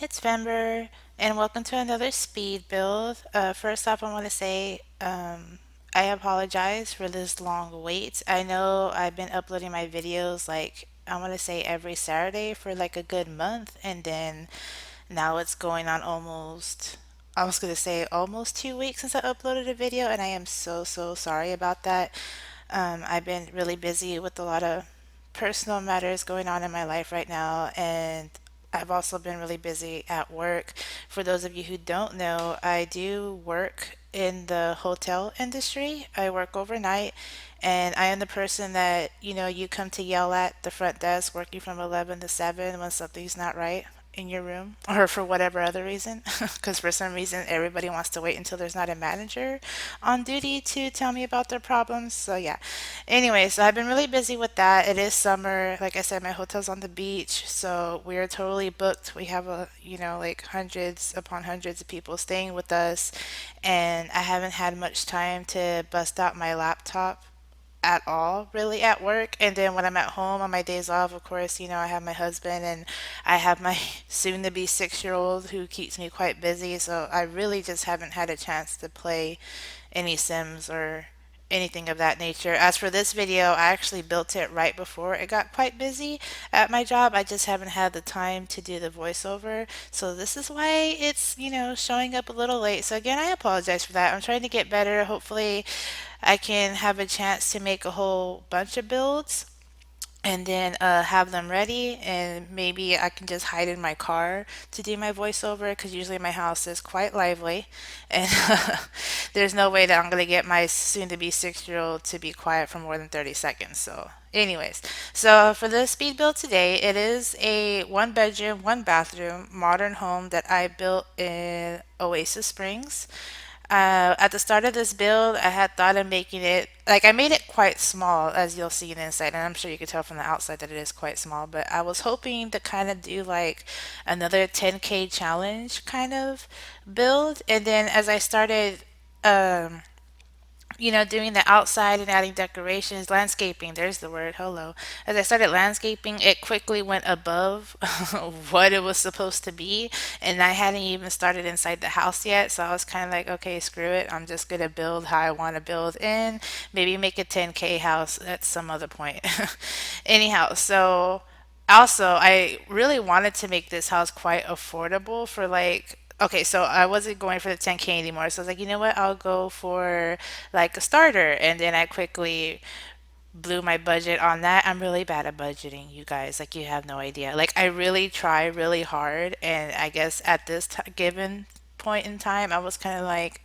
it's Vember, and welcome to another speed build. First off, I want to say I apologize for this long wait. I know I've been uploading my videos like I want to say every Saturday for like a good month, and then now it's going on I was going to say almost 2 weeks since I uploaded a video, and I am so sorry about that. I've been really busy with a lot of personal matters going on in my life right now, and I've also been really busy at work. For those of you who don't know, I do work in the hotel industry. I work overnight, and I am the person that, you come to yell at the front desk working from 11 to 7 when something's not right in your room or for whatever other reason because for some reason everybody wants to wait until there's not a manager on duty to tell me about their problems. So yeah, anyway, so I've been really busy with that. It is summer, like I said, my hotel's on the beach, so we are totally booked. We have like hundreds upon hundreds of people staying with us, and I haven't had much time to bust out my laptop at all really at work. And then when I'm at home on my days off, of course, I have my husband and I have my soon to be 6-year old who keeps me quite busy. So I really just haven't had a chance to play any Sims or anything of that nature. As for this video, I actually built it right before it got quite busy at my job. I just haven't had the time to do the voiceover. So this is why it's, showing up a little late. So again, I apologize for that. I'm trying to get better. Hopefully I can have a chance to make a whole bunch of builds and then have them ready, and maybe I can just hide in my car to do my voiceover because usually my house is quite lively, and there's no way that I'm going to get my soon to be 6-year old to be quiet for more than 30 seconds. So anyways, so for the speed build today, it is a one bedroom, one bathroom modern home that I built in Oasis Springs. At the start of this build, I had thought of making it like I made it quite small, as you'll see in the inside, and I'm sure you can tell from the outside that it is quite small. But I was hoping to kind of do like another 10K challenge kind of build, and then as I started um, doing the outside and adding decorations, landscaping, there's the word, hello. As I started landscaping, it quickly went above what it was supposed to be. And I hadn't even started inside the house yet. So I was kind of like, okay, screw it. I'm just going to build how I want to build in. Maybe make a 10K house at some other point. Anyhow, so also, I really wanted to make this house quite affordable for like, okay, so I wasn't going for the 10K anymore. So I was like, you know what? I'll go for like a starter. And then I quickly blew my budget on that. I'm really bad at budgeting, you guys. Like, you have no idea. Like, I really try really hard. And I guess at this given point in time, I was kind of like,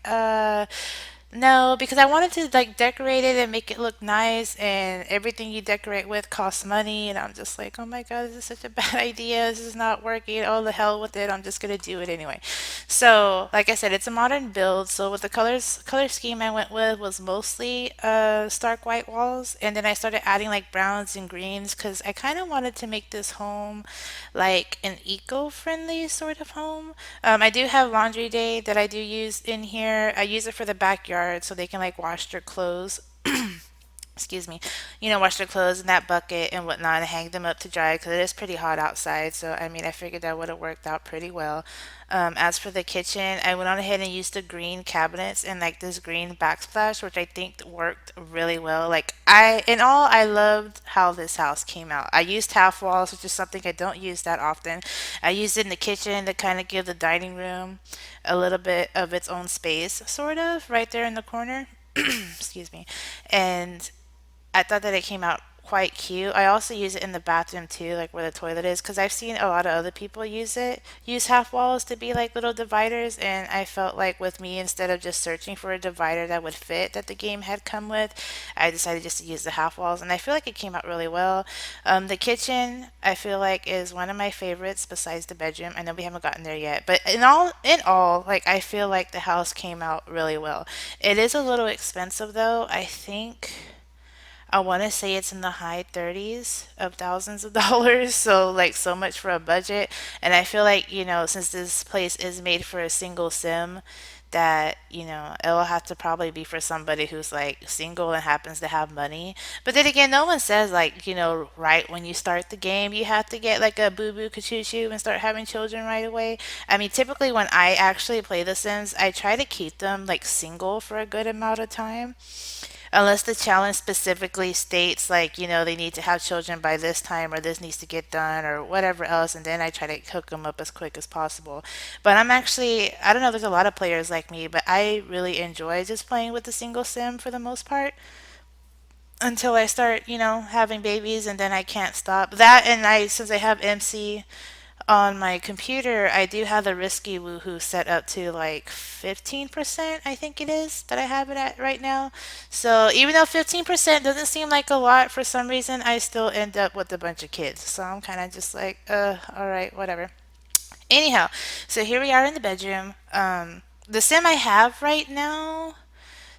no, because I wanted to like decorate it and make it look nice, and everything you decorate with costs money. And I'm just like, oh my God, this is such a bad idea. This is not working. Oh, the hell with it. I'm just gonna do it anyway. So, like I said, it's a modern build. So, with the color scheme I went with was mostly stark white walls, and then I started adding like browns and greens because I kind of wanted to make this home like an eco-friendly sort of home. I do have laundry day that I do use in here. I use it for the backyard so they can like wash their clothes. Excuse me, wash their clothes in that bucket and whatnot and hang them up to dry because it is pretty hot outside. So, I mean, I figured that would have worked out pretty well. As for the kitchen, I went on ahead and used the green cabinets and like this green backsplash, which I think worked really well. Like, in all, I loved how this house came out. I used half walls, which is something I don't use that often. I used it in the kitchen to kind of give the dining room a little bit of its own space, sort of, right there in the corner. Excuse me. And I thought that it came out quite cute. I also use it in the bathroom too, like where the toilet is, because I've seen a lot of other people use half walls to be like little dividers, and I felt like with me, instead of just searching for a divider that would fit that the game had come with, I decided just to use the half walls, and I feel like it came out really well. The kitchen, I feel like, is one of my favorites besides the bedroom. I know we haven't gotten there yet, but in all, like I feel like the house came out really well. It is a little expensive though. I think. I want to say it's in the high 30s of thousands of dollars. So, like, so much for a budget. And I feel like, since this place is made for a single sim, that, it'll have to probably be for somebody who's like single and happens to have money. But then again, no one says, like, right when you start the game, you have to get like a boo boo choo and start having children right away. I mean, typically when I actually play The Sims, I try to keep them like single for a good amount of time. Unless the challenge specifically states, like, they need to have children by this time or this needs to get done or whatever else. And then I try to hook them up as quick as possible. But I don't know, there's a lot of players like me, but I really enjoy just playing with the single sim for the most part until I start, having babies and then I can't stop. That and since I have MC on my computer, I do have the risky woohoo set up to like 15%, I think it is, that I have it at right now. So even though 15% doesn't seem like a lot, for some reason, I still end up with a bunch of kids. So I'm kind of just like, all right, whatever. Anyhow, so here we are in the bedroom. The sim I have right now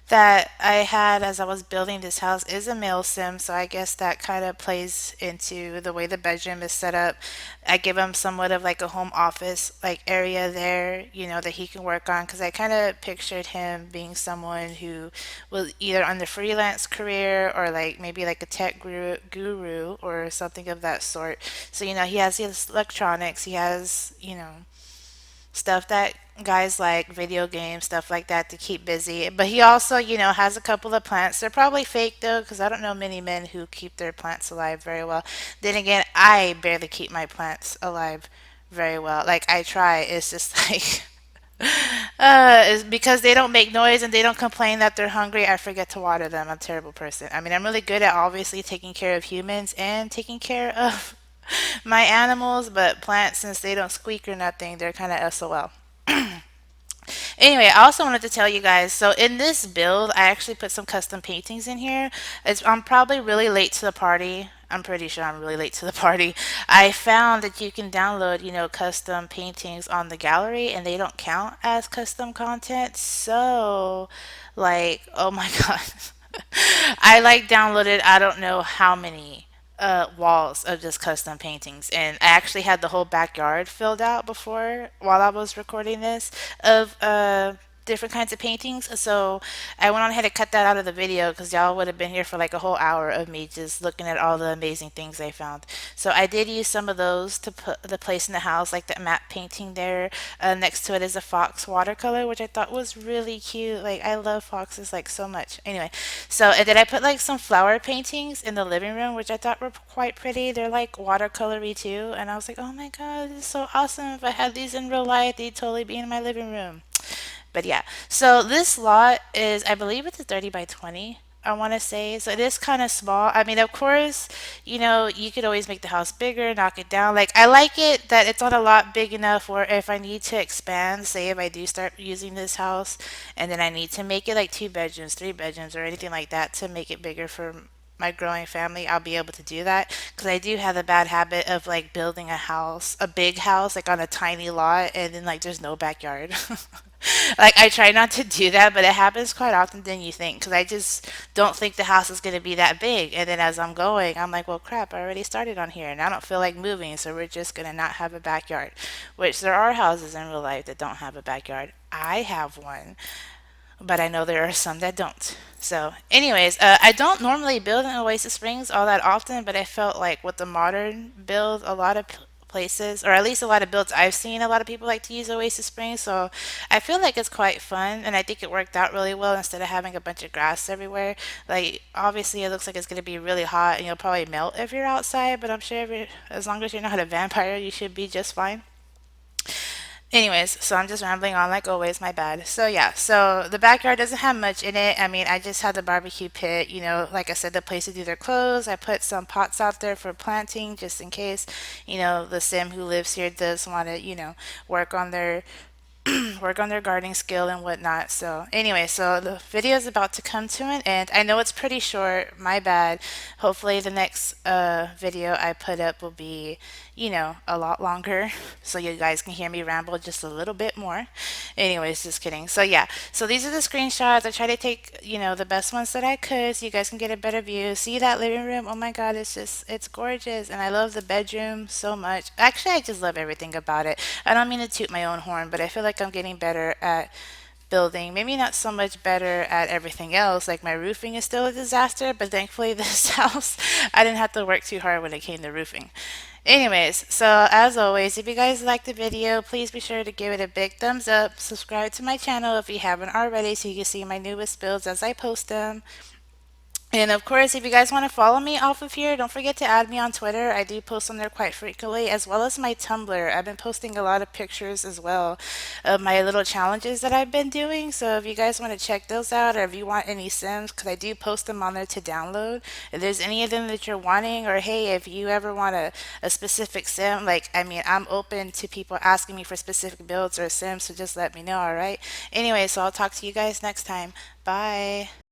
that I had as I was building this house is a male sim, so I guess that kind of plays into the way the bedroom is set up. I give him somewhat of like a home office like area there, that he can work on because I kind of pictured him being someone who was either on the freelance career or like maybe like a tech guru or something of that sort. So, he has his electronics, he has, stuff that guys like video games, stuff like that to keep busy. But he also, has a couple of plants. They're probably fake though, because I don't know many men who keep their plants alive very well. Then again, I barely keep my plants alive very well. Like I try, it's just like it's because they don't make noise and they don't complain that they're hungry. I forget to water them. I'm a terrible person. I mean, I'm really good at obviously taking care of humans and taking care of my animals, but plants, since they don't squeak or nothing, they're kind of SOL. Anyway, I also wanted to tell you guys, so in this build, I actually put some custom paintings in here. I'm probably really late to the party. I'm pretty sure I'm really late to the party. I found that you can download, custom paintings on the gallery and they don't count as custom content. So, like, oh my God. I like downloaded I don't know how many walls of just custom paintings, and I actually had the whole backyard filled out before while I was recording this of different kinds of paintings. So I went on ahead and cut that out of the video because y'all would have been here for like a whole hour of me just looking at all the amazing things I found. So I did use some of those to put the place in the house, like the matte painting there. Next to it is a fox watercolor, which I thought was really cute. Like I love foxes like so much. Anyway, so and then I put like some flower paintings in the living room, which I thought were quite pretty. They're like watercolory too, and I was like, oh my god, this is so awesome. If I had these in real life, they'd totally be in my living room. But yeah, so this lot is, I believe it's a 30 by 20. I want to say. So it is kind of small. I mean, of course, you could always make the house bigger, knock it down. Like, I like it that it's not a lot big enough where if I need to expand, say if I do start using this house and then I need to make it like 2 bedrooms, 3 bedrooms, or anything like that to make it bigger for my growing family, I'll be able to do that because I do have the bad habit of like building a house, a big house, like on a tiny lot, and then like there's no backyard. Like I try not to do that, but it happens quite often than you think because I just don't think the house is going to be that big. And then as I'm going, I'm like, well, crap, I already started on here and I don't feel like moving, so we're just going to not have a backyard. Which there are houses in real life that don't have a backyard. I have one, but I know there are some that don't. So, anyways, I don't normally build in Oasis Springs all that often, but I felt like with the modern build, a lot of places, or at least a lot of builds I've seen, a lot of people like to use Oasis Springs. So, I feel like it's quite fun, and I think it worked out really well instead of having a bunch of grass everywhere. Like, obviously, it looks like it's going to be really hot, and you'll probably melt if you're outside, but I'm sure as long as you're not a vampire, you should be just fine. Anyways, so I'm just rambling on like always, my bad. So yeah, so the backyard doesn't have much in it. I mean, I just had the barbecue pit, like I said, the place to do their clothes. I put some pots out there for planting just in case, the sim who lives here does want to, work on their work on their gardening skill and whatnot. So anyway, so the video is about to come to an end. I know it's pretty short, my bad. Hopefully the next video I put up will be, a lot longer so you guys can hear me ramble just a little bit more. Anyways, just kidding. So yeah, so these are the screenshots. I try to take, the best ones that I could so you guys can get a better view. See that living room? Oh my God, it's gorgeous. And I love the bedroom so much. Actually, I just love everything about it. I don't mean to toot my own horn, but I feel like I'm getting better at building. Maybe not so much better at everything else. Like my roofing is still a disaster, but thankfully this house, I didn't have to work too hard when it came to roofing. Anyways, so as always, if you guys liked the video, please be sure to give it a big thumbs up. Subscribe to my channel if you haven't already so you can see my newest builds as I post them. And of course, if you guys want to follow me off of here, don't forget to add me on Twitter. I do post on there quite frequently, as well as my Tumblr. I've been posting a lot of pictures as well of my little challenges that I've been doing. So if you guys want to check those out, or if you want any Sims, because I do post them on there to download. If there's any of them that you're wanting, or hey, if you ever want a specific Sim, like, I mean, I'm open to people asking me for specific builds or Sims, so just let me know, all right? Anyway, so I'll talk to you guys next time. Bye.